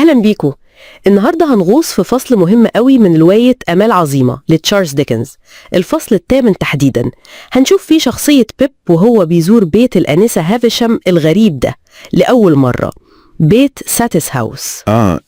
أهلا بيكو. النهاردة هنغوص في فصل مهم قوي من رواية امال عظيمة لتشارلز ديكنز، الفصل الثامن تحديدا. هنشوف فيه شخصية بيب وهو بيزور بيت الأنسة هافشام الغريب ده لأول مرة، بيت ساتس هاوس.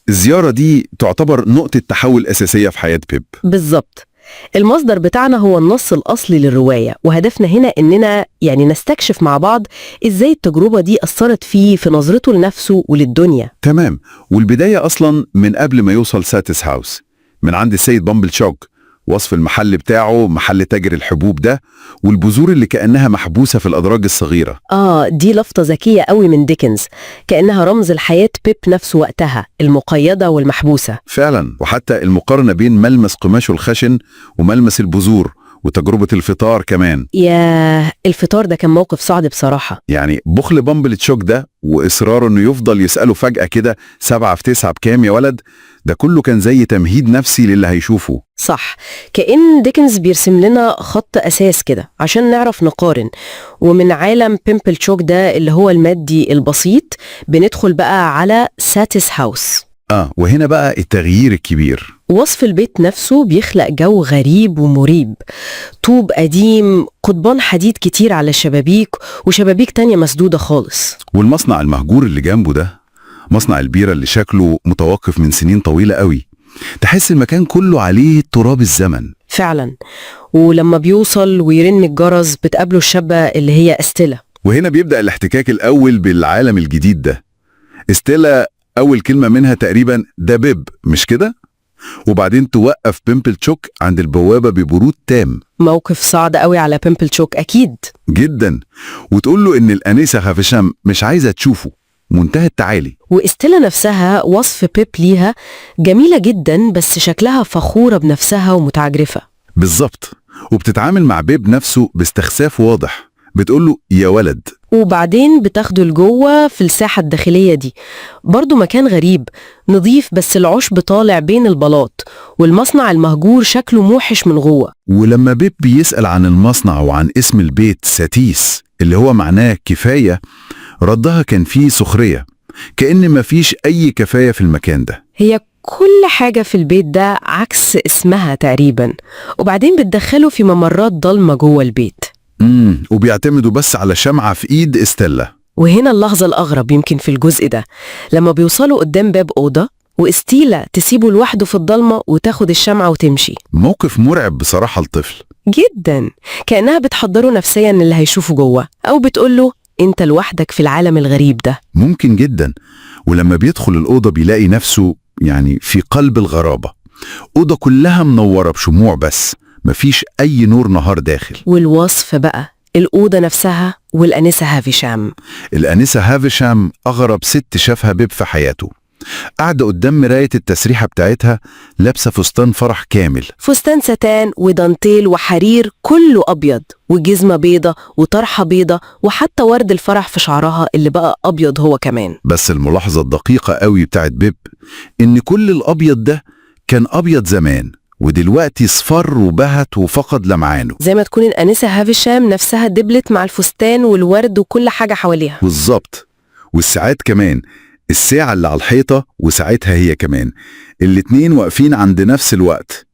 الزيارة دي تعتبر نقطة تحول أساسية في حياة بيب. بالظبط. المصدر بتاعنا هو النص الأصلي للرواية، وهدفنا هنا إننا نستكشف مع بعض إزاي التجربة دي أثرت فيه في نظرته لنفسه وللدنيا. تمام، والبداية أصلا من قبل ما يوصل ساتس هاوس، من عند السيد بامبل شوك. وصف المحل بتاعه محل تاجر الحبوب ده، والبذور اللي كأنها محبوسة في الأدراج الصغيرة. دي لفتة ذكية قوي من ديكنز، كأنها رمز الحياة بيب نفسه وقتها، المقيدة والمحبوسة. فعلا، وحتى المقارنة بين ملمس قماشه الخشن وملمس البذور وتجربة الفطار كمان. ياه، الفطار ده كان موقف صعب بصراحة. يعني بخل بامبل تشوك ده وإصراره إنه يفضل يسأله فجأة كده 7 في 9 بكام يا ولد، ده كله كان زي تمهيد نفسي للي هيشوفه. صح، كأن ديكنز بيرسم لنا خط أساس كده عشان نعرف نقارن، ومن عالم بامبل تشوك ده اللي هو المادي البسيط بندخل بقى على ساتس هاوس. وهنا بقى التغيير الكبير. وصف البيت نفسه بيخلق جو غريب ومريب، طوب قديم، قضبان حديد كتير على الشبابيك، وشبابيك تانية مسدودة خالص. والمصنع المهجور اللي جنبه ده، مصنع البيرة اللي شكله متوقف من سنين طويلة قوي، تحس المكان كله عليه تراب الزمن. فعلا، ولما بيوصل ويرن الجرس بتقابله الشابة اللي هي استيلا. وهنا بيبدأ الاحتكاك الأول بالعالم الجديد ده. استيلا أول كلمة منها تقريبا ده بيب، مش كده؟ وبعدين توقف بامبل تشوك عند البوابة ببرود تام. موقف صعب قوي على بامبل تشوك أكيد جدا، وتقول له إن الأنسة هافشام مش عايزة تشوفه، منتهى التعالي. واستيلا نفسها وصف بيب ليها جميلة جدا، بس شكلها فخورة بنفسها ومتعجرفة. بالظبط، وبتتعامل مع بيب نفسه باستخساف واضح، بتقول له يا ولد. وبعدين بتاخده لجوه في الساحة الداخلية دي، برضو مكان غريب نظيف، بس العشب طالع بين البلاط، والمصنع المهجور شكله موحش من جوه. ولما بيب بيسأل عن المصنع وعن اسم البيت ساتيس اللي هو معناه كفاية، ردها كان فيه سخرية، كأن مفيش أي كفاية في المكان ده. هي كل حاجة في البيت ده عكس اسمها تقريبا، وبعدين بتدخله في ممرات ضلمة جوه البيت. وبيعتمدوا بس على شمعة في إيد استيلا. وهنا اللحظة الأغرب يمكن في الجزء ده، لما بيوصلوا قدام باب أوضة واستيلا تسيبه لوحده في الضلمة وتاخد الشمعة وتمشي. موقف مرعب بصراحة الطفل جدا، كأنها بتحضره نفسيا اللي هيشوفه جوه، أو بتقوله أنت لوحدك في العالم الغريب ده. ممكن جدا. ولما بيدخل الأوضة بيلاقي نفسه في قلب الغرابة. أوضة كلها منورة بشموع، بس مفيش أي نور نهار داخل. والوصف بقى الأوضة نفسها والأنسة هافشام. الأنسة هافشام أغرب ست شافها بيب في حياته. قاعدة قدام مراية التسريحة بتاعتها، لابسة فستان فرح كامل، فستان ستان ودانتيل وحرير كله أبيض، وجزمة بيضة وطرحة بيضة، وحتى ورد الفرح في شعرها اللي بقى أبيض هو كمان. بس الملاحظة الدقيقة قوي بتاعت بيب إن كل الأبيض ده كان أبيض زمان، ودلوقتي صفر وبهت وفقد لمعانه، زي ما تكون الأنسة هافشام نفسها دبلت مع الفستان والورد وكل حاجة حواليها. بالظبط. والساعات كمان، الساعة اللي على الحيطة وساعتها هي كمان، الاتنين واقفين عند نفس الوقت،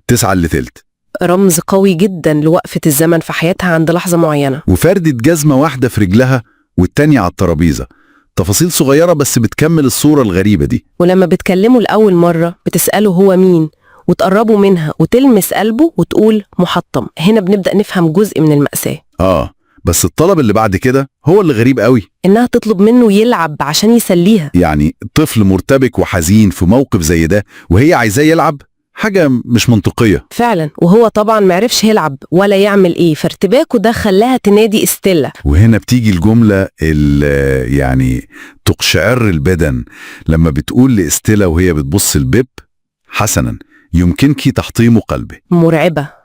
9:03. رمز قوي جدا لوقفة الزمن في حياتها عند لحظة معينة. وفردة جزمة واحدة في رجلها والتانية على الترابيزة، تفاصيل صغيرة بس بتكمل الصورة الغريبة دي. ولما بتكلمه لأول مرة بتسأله هو مين، وتقربه منها وتلمس قلبه وتقول محطم. هنا بنبدأ نفهم جزء من المأساة. بس الطلب اللي بعد كده هو اللي غريب قوي، إنها تطلب منه يلعب عشان يسليها. طفل مرتبك وحزين في موقف زي ده وهي عايزاه يلعب، حاجة مش منطقية فعلا، وهو طبعا معرفش يلعب ولا يعمل ايه، فارتباكه ده خلاها تنادي استيلا. وهنا بتيجي الجملة اللي تقشعر البدن، لما بتقول لاستيلا وهي بتبص لبيب: حسنا، يمكنك تحطيم قلبي. مرعبة،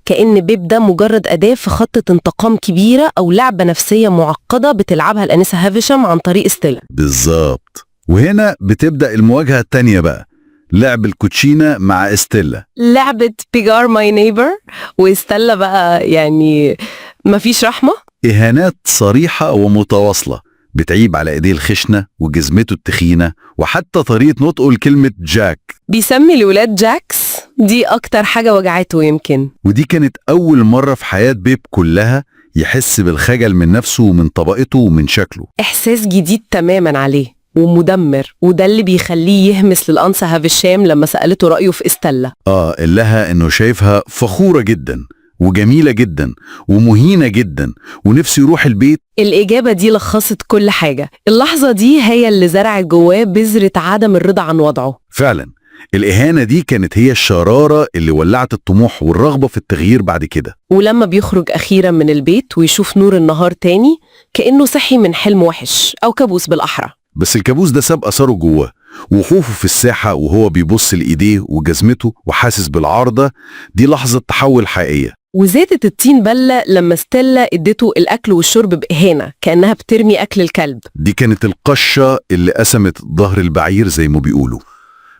كأن بيب ده مجرد أداة في خطة انتقام كبيرة أو لعبة نفسية معقدة بتلعبها الأنسة هافشام عن طريق استيلا. بالظبط. وهنا بتبدأ المواجهة التانية بقى، لعب الكوتشينة مع استيلا، لعبة بيجار ماي نيبر، واستيلا بقى مفيش رحمة. إهانات صريحة ومتواصلة، بتعيب على ايديه الخشنة وجزمته التخينة وحتى طريقة نطقه لكلمة جاك. بيسمي الولاد جاكس، دي أكتر حاجة وجعته يمكن. ودي كانت أول مرة في حياة بيب كلها يحس بالخجل من نفسه ومن طبقته ومن شكله. إحساس جديد تماما عليه ومدمر، وده اللي بيخليه يهمس للأنثى هافشام لما سألته رأيه في استيلا. قال لها إنه شايفها فخورة جدا وجميلة جدا ومهينة جدا ونفسه يروح البيت. الإجابة دي لخصت كل حاجة. اللحظة دي هي اللي زرعت جواه بذرة عدم الرضا عن وضعه. فعلا الإهانة دي كانت هي الشرارة اللي ولعت الطموح والرغبة في التغيير بعد كده. ولما بيخرج أخيرا من البيت ويشوف نور النهار تاني كأنه صحي من حلم وحش أو كابوس بالأحرى. بس الكابوس ده ساب أثره جواه، وخوفه في الساحة وهو بيبص لإيديه وجزمته وحاسس بالعارضة دي لحظة تحول حقيقية. وزادت الطين بلة لما ستيلا ادته الأكل والشرب بإهانة كأنها بترمي أكل الكلب. دي كانت القشة اللي قسمت ظهر البعير زي ما بيقولوا،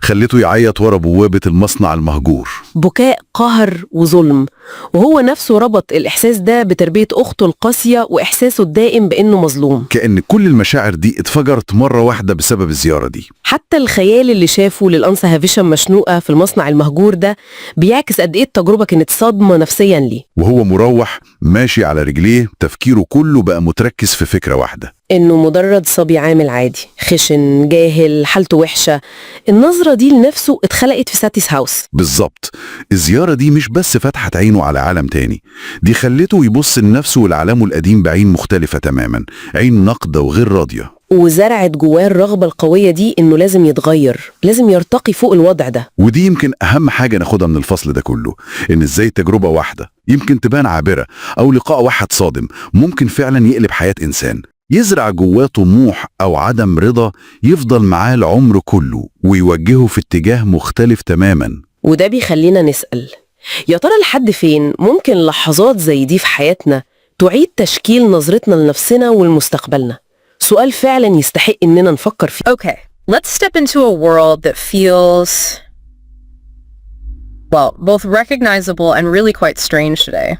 خلته يعيط ورا بوابة المصنع المهجور. بكاء قهر وظلم، وهو نفسه ربط الإحساس ده بتربية أخته القاسية وإحساسه الدائم بأنه مظلوم. كأن كل المشاعر دي اتفجرت مرة واحدة بسبب الزيارة دي. حتى الخيال اللي شافه للأنثى هافشام مشنوقة في المصنع المهجور ده بيعكس قد إيه التجربة كانت صدمة نفسيا ليه. وهو مروح ماشي على رجليه تفكيره كله بقى متركز في فكرة واحدة، إنه مجرد صبي عامل عادي خشن جاهل حالته وحشة. النظرة دي لنفسه اتخلقت في ساتيس هاوس. بالظبط. الزيارة دي مش بس فتحت عينه على عالم تاني، دي خلته يبص لنفسه ولعالمه القديم بعين مختلفة تماما، عين نقدة وغير راضية. وزرعت جواه الرغبة القوية دي إنه لازم يتغير، لازم يرتقي فوق الوضع ده. ودي يمكن أهم حاجة ناخدها من الفصل ده كله، إن إزاي تجربة واحدة يمكن تبان عابرة أو لقاء واحد صادم ممكن فعلا يقلب حياة إنسان، يزرع جواه طموح أو عدم رضا يفضل معاه العمر كله ويوجهه في اتجاه مختلف تماما. وده بيخلينا نسأل، يا ترى لحد فين ممكن لحظات زي دي في حياتنا تعيد تشكيل نظرتنا لنفسنا ولمستقبلنا؟ سؤال فعلا يستحق إننا نفكر فيه. Okay, let's step into a world that feels, well, both recognizable and really quite strange today.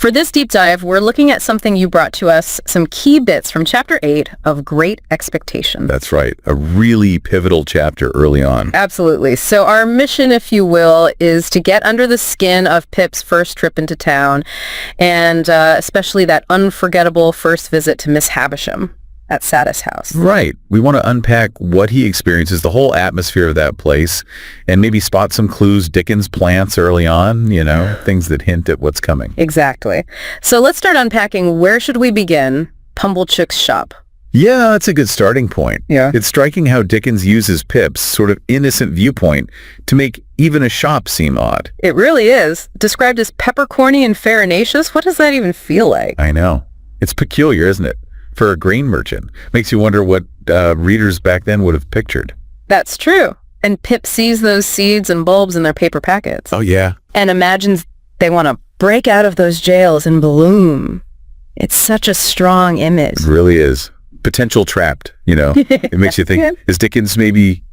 For this deep dive, we're looking at something you brought to us, some key bits from Chapter 8 of Great Expectation. That's right. A really pivotal chapter early on. Absolutely. So our mission, if you will, is to get under the skin of Pip's first trip into town, and especially that unforgettable first visit to Miss Havisham at Satis House. Right. We want to unpack what he experiences, the whole atmosphere of that place, and maybe spot some clues Dickens plants early on, you know, things that hint at what's coming. Exactly. So let's start unpacking. Where should we begin? Pumblechook's shop. Yeah, that's a good starting point. Yeah. It's striking how Dickens uses Pip's sort of innocent viewpoint to make even a shop seem odd. It really is. Described as peppercorny and farinaceous, what does that even feel like? I know. It's peculiar, isn't it? For a grain merchant. Makes you wonder what readers back then would have pictured. That's true. And Pip sees those seeds and bulbs in their paper packets. Oh, yeah. And imagines they want to break out of those jails and bloom. It's such a strong image. It really is. Potential trapped, you know. It makes you think, is Dickens maybe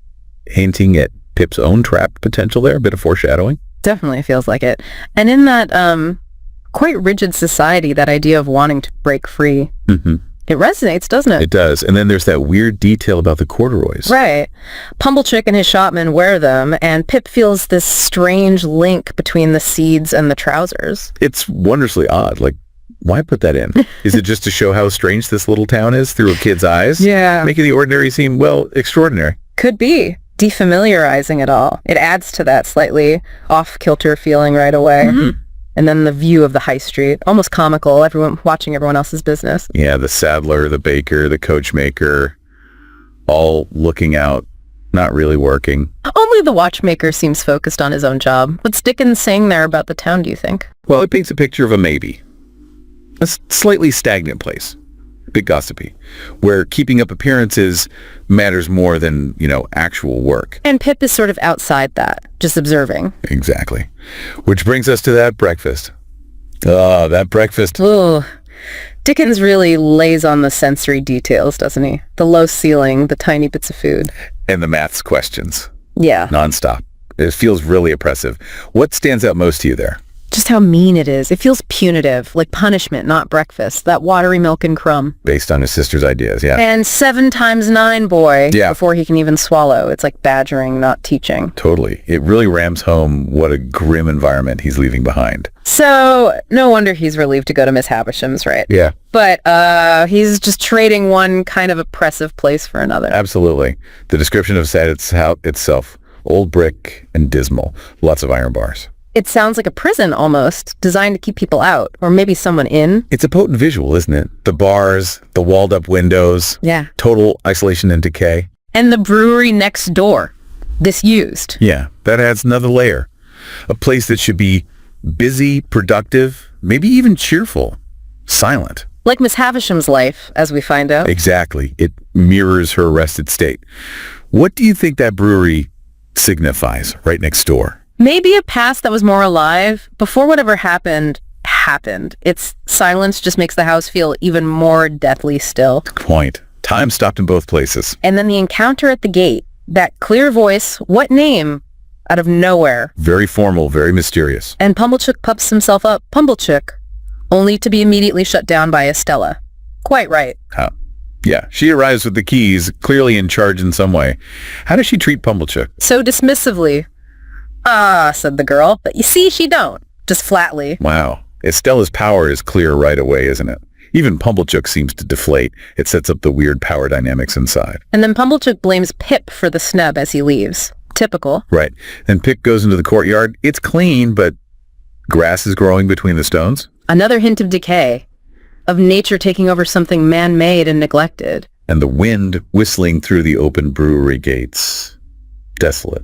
hinting at Pip's own trapped potential there? A bit of foreshadowing? Definitely feels like it. And in that quite rigid society, that idea of wanting to break free, it resonates, doesn't it? It does. And then there's that weird detail about the corduroys. Right. Pumblechook and his shopmen wear them, and Pip feels this strange link between the seeds and the trousers. It's wondrously odd. Like, why put that in? Is it just to show how strange this little town is through a kid's eyes? Yeah. Making the ordinary seem, well, extraordinary. Could be. Defamiliarizing it all. It adds to that slightly off-kilter feeling right away. And then the view of the high street, almost comical, watching everyone else's business. Yeah, the saddler, the baker, the coachmaker, all looking out, not really working. Only the watchmaker seems focused on his own job. What's Dickens saying there about the town, do you think? Well, it paints a picture of a maybe. A slightly stagnant place, a bit gossipy, where keeping up appearances matters more than, you know, actual work. And Pip is sort of outside that, just observing. Exactly. Which brings us to that breakfast. That breakfast. Ugh. Dickens really lays on the sensory details, doesn't he? The low ceiling, the tiny bits of food. And the maths questions. Yeah. Nonstop. It feels really oppressive. What stands out most to you there? Just how mean it is. It feels punitive, like punishment, not breakfast. That watery milk and crumb. Based on his sister's ideas, yeah. And 7 times 9, boy, Yeah. before he can even swallow. It's like badgering, not teaching. Totally. It really rams home what a grim environment he's leaving behind. So, no wonder he's relieved to go to Miss Havisham's, right? Yeah, But he's just trading one kind of oppressive place for another. absolutely. The description of Sadet's house itself, old brick and dismal, lots of iron bars. It sounds like a prison almost, designed to keep people out, or maybe someone in. It's a potent visual, isn't it? The bars, the walled-up windows, Yeah. total isolation and decay. And the brewery next door, disused. Yeah, that adds another layer. A place that should be busy, productive, maybe even cheerful, silent. Like Miss Havisham's life, as we find out. Exactly. It mirrors her arrested state. What do you think that brewery signifies right next door? Maybe a past that was more alive, before whatever happened. Its silence just makes the house feel even more deathly still. Point. Time stopped in both places. And then the encounter at the gate, that clear voice, what name? Out of nowhere. Very formal, very mysterious. And Pumblechook puffs himself up, Pumblechook, only to be immediately shut down by Estella. Quite right. Huh. Yeah, she arrives with the keys, clearly in charge in some way. How does she treat Pumblechook? So dismissively. Ah, said the girl, but you see, she don't. Just flatly. Wow. Estella's power is clear right away, isn't it? Even Pumblechook seems to deflate. It sets up the weird power dynamics inside. And then Pumblechook blames Pip for the snub as he leaves. Typical. Right. Then Pip goes into the courtyard. It's clean, but grass is growing between the stones. Another hint of decay. Of nature taking over something man-made and neglected. And the wind whistling through the open brewery gates. Desolate.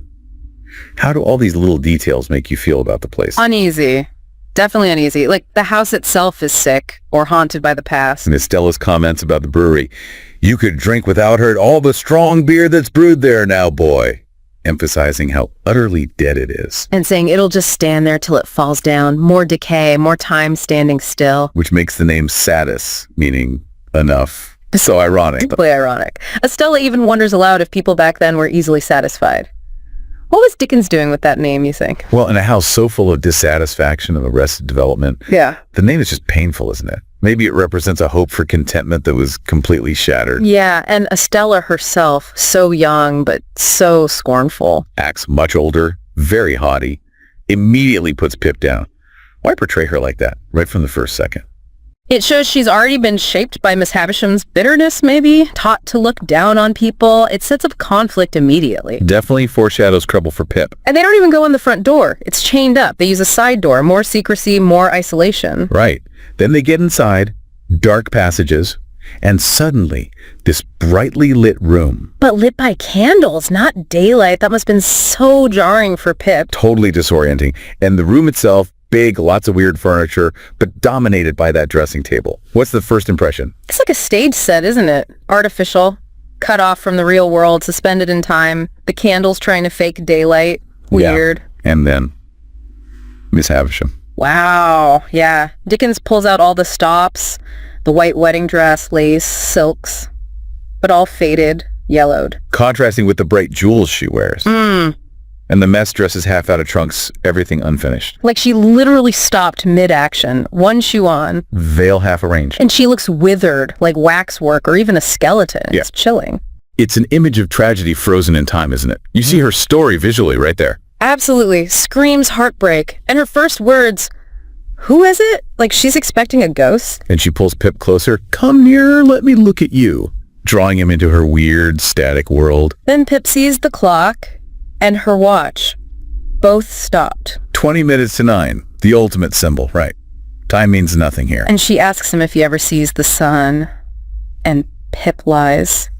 How do all these little details make you feel about the place? Uneasy. Definitely uneasy. Like the house itself is sick or haunted by the past. And Estella's comments about the brewery. You could drink without her all the strong beer that's brewed there now, boy. Emphasizing how utterly dead it is. And saying it'll just stand there till it falls down. More decay, more time standing still. Which makes the name Sadis, meaning enough. So ironic. Simply ironic. Estella even wonders aloud if people back then were easily satisfied. What was Dickens doing with that name, you think? Well, in a house so full of dissatisfaction and arrested development, Yeah. the name is just painful, isn't it? Maybe it represents a hope for contentment that was completely shattered. Yeah, and Estella herself, so young, but so scornful. Acts much older, very haughty, immediately puts Pip down. Why portray her like that right from the first second? It shows she's already been shaped by Miss Havisham's bitterness, maybe, taught to look down on people. It sets up conflict immediately. Definitely foreshadows trouble for Pip. And they don't even go in the front door. It's chained up. They use a side door. More secrecy, more isolation. Right. Then they get inside, dark passages, and suddenly this brightly lit room, But lit by candles, not daylight. That must have been so jarring for Pip. totally disorienting. And the room itself, big, lots of weird furniture, but dominated by that dressing table. What's the first impression? It's like a stage set, isn't it? Artificial, cut off from the real world, suspended in time. The candles trying to fake daylight. Weird. Yeah. And then Miss Havisham. Wow. Yeah. Dickens pulls out all the stops, the white wedding dress, lace, silks, but all faded, yellowed. Contrasting with the bright jewels she wears. And the mess dresses half out of trunks, everything unfinished. Like she literally stopped mid-action, one shoe on, Veil half arranged. and she looks withered, like waxwork or even a skeleton. Yeah. It's chilling. It's an image of tragedy frozen in time, isn't it? You see her story visually right there. Absolutely. Screams heartbreak. And her first words, who is it? Like she's expecting a ghost? And she pulls Pip closer. Come nearer, let me look at you. Drawing him into her weird, static world. Then Pip sees the clock and her watch. Both stopped. 20 minutes to 9. The ultimate symbol, right. Time means nothing here. And she asks him if he ever sees the sun. And Pip lies.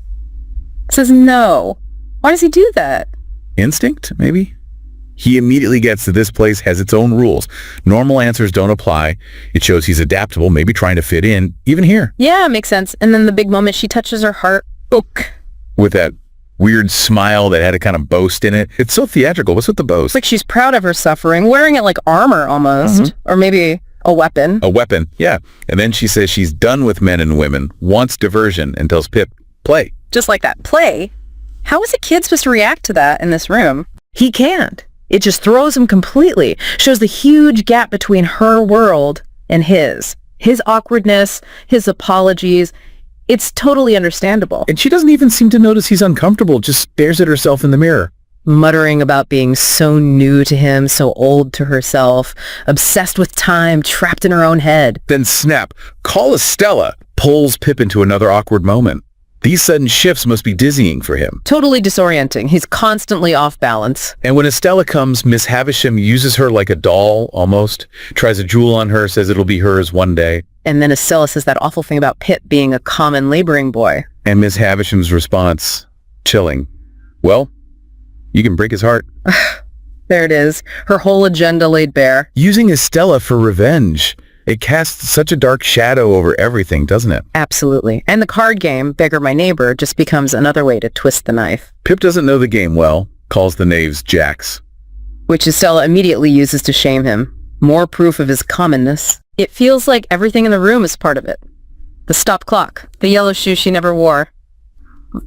Says no. Why does he do that? Instinct, maybe? He immediately gets to this place has its own rules. Normal answers don't apply. It shows he's adaptable, maybe trying to fit in, even here. Yeah, makes sense. And then the big moment she touches her heart. Ook. With that weird smile that had a kind of boast in it. It's so theatrical. What's with the boast? It's like she's proud of her suffering, wearing it like armor almost. Or maybe a weapon. A weapon, yeah. And then she says she's done with men and women, wants diversion, and tells Pip, play. Just like that. Play? How is a kid supposed to react to that in this room? He can't. It just throws him completely, shows the huge gap between her world and his. His awkwardness, his apologies. It's totally understandable. And she doesn't even seem to notice he's uncomfortable, just stares at herself in the mirror. Muttering about being so new to him, so old to herself, obsessed with time, trapped in her own head. Then snap, call Estella, pulls Pip into another awkward moment. These sudden shifts must be dizzying for him. Totally disorienting. He's constantly off balance. And when Estella comes, Miss Havisham uses her like a doll, almost. Tries a jewel on her, says it'll be hers one day. And then Estella says that awful thing about Pip being a common laboring boy. And Miss Havisham's response, chilling. Well, you can break his heart. There it is. Her whole agenda laid bare. Using Estella for revenge. It casts such a dark shadow over everything, doesn't it? Absolutely. And the card game, Beggar My Neighbor, just becomes another way to twist the knife. Pip doesn't know the game well, calls the knaves jacks. Which Estella immediately uses to shame him. More proof of his commonness. It feels like everything in the room is part of it. The stop clock, the yellow shoes she never wore.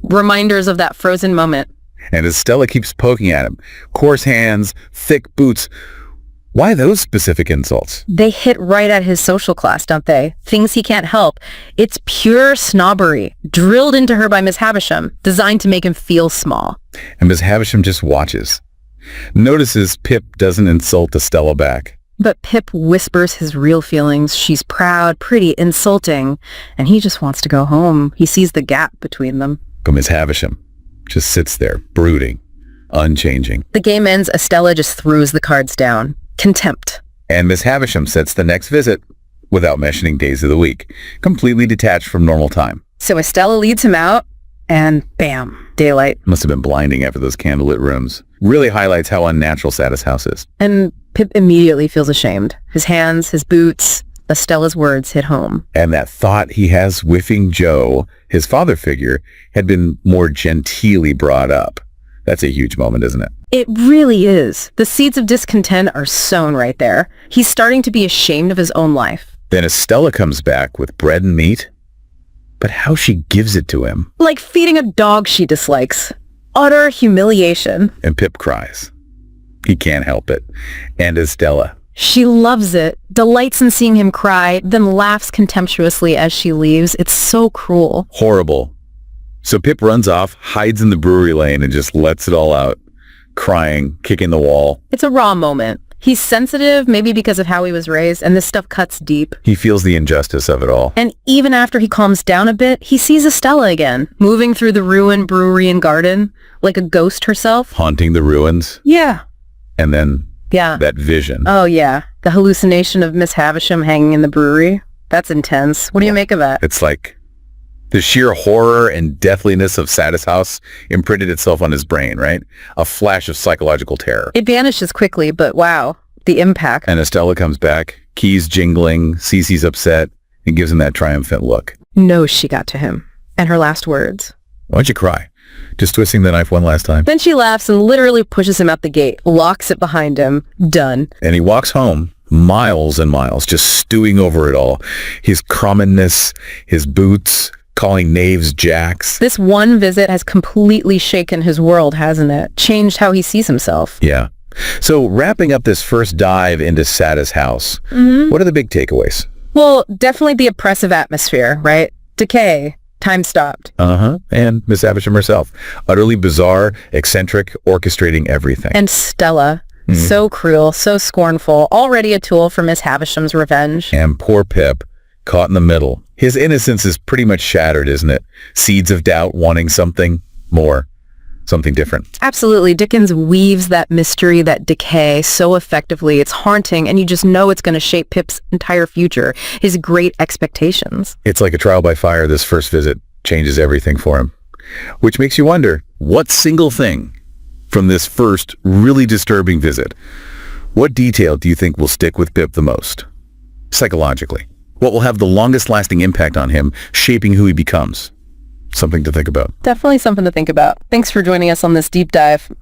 Reminders of that frozen moment. And Estella keeps poking at him. Coarse hands, thick boots. Why those specific insults? They hit right at his social class, don't they? Things he can't help. It's pure snobbery, drilled into her by Miss Havisham, designed to make him feel small. And Miss Havisham just watches. Notices Pip doesn't insult Estella back. But Pip whispers his real feelings. She's proud, pretty, insulting, and he just wants to go home. He sees the gap between them. But Miss Havisham just sits there, brooding, unchanging. The game ends, Estella just throws the cards down. Contempt. And Miss Havisham sets the next visit without mentioning days of the week, completely detached from normal time. So Estella leads him out, and bam, daylight. Must have been blinding after those candlelit rooms. Really highlights how unnatural Satis house is. And Pip immediately feels ashamed. His hands, his boots, Estella's words hit home. And that thought he has whiffing Joe, his father figure, had been more genteelly brought up. That's a huge moment, isn't it? It really is. The seeds of discontent are sown right there. He's starting to be ashamed of his own life. Then Estella comes back with bread and meat. But how she gives it to him. Like feeding a dog she dislikes. Utter humiliation. And Pip cries. He can't help it. And Estella. She loves it, delights in seeing him cry, then laughs contemptuously as she leaves. It's so cruel. Horrible. So Pip runs off, hides in the brewery lane, and just lets it all out. Crying, kicking the wall. It's a raw moment. He's sensitive, maybe because of how he was raised, and this stuff cuts deep. He feels the injustice of it all. And even after he calms down a bit, he sees Estella again, moving through the ruined brewery and garden, like a ghost herself. Haunting the ruins. Yeah. And then Yeah. that vision. Oh, yeah. The hallucination of Miss Havisham hanging in the brewery. That's intense. What do you make of that? It's like the sheer horror and deathliness of Satis house imprinted itself on his brain, right? A flash of psychological terror. It vanishes quickly, but wow, the impact. And Estella comes back, keys jingling, Cece's upset, and gives him that triumphant look. Knows she got to him. And her last words. Why'd you cry? Just twisting the knife one last time. Then she laughs and literally pushes him out the gate, locks it behind him. Done. And he walks home, miles and miles, just stewing over it all. His commonness, his boots, calling knaves jacks. This one visit has completely shaken his world, hasn't it? Changed how he sees himself. Yeah. So wrapping up this first dive into Satis house, what are the big takeaways? Well, definitely the oppressive atmosphere, right? Decay. Time stopped. And Miss Havisham herself. Utterly bizarre, eccentric, orchestrating everything. And Stella. So cruel, so scornful, already a tool for Miss Havisham's revenge. And poor Pip, caught in the middle. His innocence is pretty much shattered, isn't it? Seeds of doubt, wanting something more, something different. Absolutely. Dickens weaves that mystery, that decay so effectively. It's haunting, and you just know it's going to shape Pip's entire future, his great expectations. It's like a trial by fire. This first visit changes everything for him. Which makes you wonder, what single thing from this first really disturbing visit, what detail do you think will stick with Pip the most? Psychologically. What will have the longest lasting impact on him, shaping who he becomes? Something to think about. Definitely something to think about. Thanks for joining us on this deep dive.